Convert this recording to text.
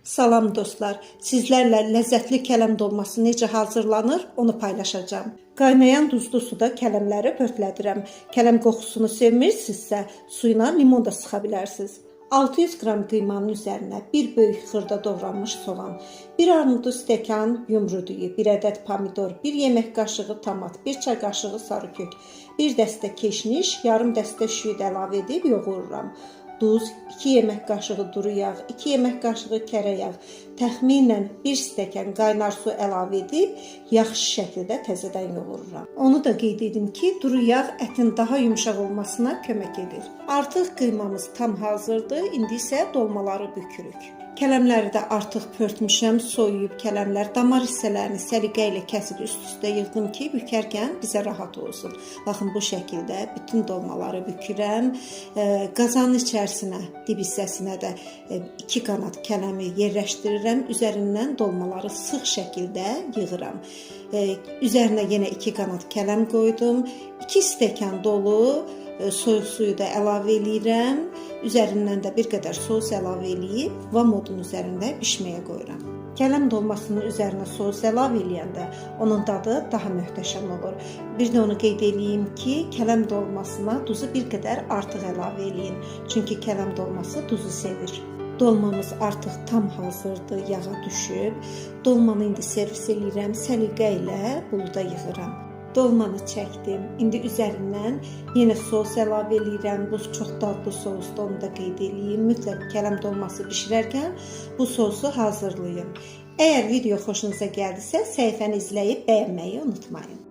Salam dostlar, sizlərlə ləzzətli kələm dolması necə hazırlanır, onu paylaşacağım. Qaynayan duzlu suda kələmləri pörtlədirəm. Kələm qoxusunu sevmirsinizsə, suyuna limon da sıxa bilərsiniz. 600 qram qıymanın üzərinə 1 böyük xırda doğranmış soğan, 1 armudu stəkan yumru düyü, 1 ədəd pomidor, 1 yemək qaşığı tomat, 1 çay qaşığı sarı kök, 1 dəstə keşniş, yarım dəstə şüyüd əlavə edib yoğururam. Duz, 2 yemək qaşığı duru yağ, 2 yemək qaşığı kərə yağ, təxminən 1 stəkan qaynar su əlavə edib yaxşı şəkildə təzədən yoğururam. Onu da qeyd edim ki, duru yağ ətin daha yumşaq olmasına kömək edir. Artıq qıymamız tam hazırdır, indi isə dolmaları bükürük. Kələmləri də artıq pörtmüşəm, soyuyub kələmlər damar hissələrini səliqə ilə kəsib üst-üstə yığdım ki, bükərkən bizə rahat olsun. Baxın, bu şəkildə bütün dolmaları bükürəm. Qazanın içərisinə, dib hissəsinə də 2 qanad kələmi yerləşdirirəm. Üzərindən dolmaları sıx şəkildə yığıram. Üzərinə yenə 2 qanad kələm qoydum. 2 stəkan dolu soyuq suyu da əlavə eləyirəm. Üzərindən də bir qədər sos əlavə eləyib vamodun üzərində bişməyə qoyuram. Kələm dolmasının üzərinə sos əlavə eləyəndə onun dadı daha möhtəşəm olur. Bir də onu qeyd eləyim ki, kələm dolmasına duzu bir qədər artıq əlavə eləyin. Çünki kələm dolması duzu sevir. Dolmamız artıq tam hazırdır, yağa düşüb. Dolmanı indi servis eləyirəm, səliqə ilə buluda yığıram. Dolmanı çəkdim. İndi üzərindən yenə sos əlavə eləyirəm. Bu çox dadlı sosdur, onu da qeyd eləyim. Mütləq kələm dolması bişirərkən bu sosu hazırlayın. Əgər video xoşunuza gəldisə, səhifəni izləyib bəyənməyi unutmayın.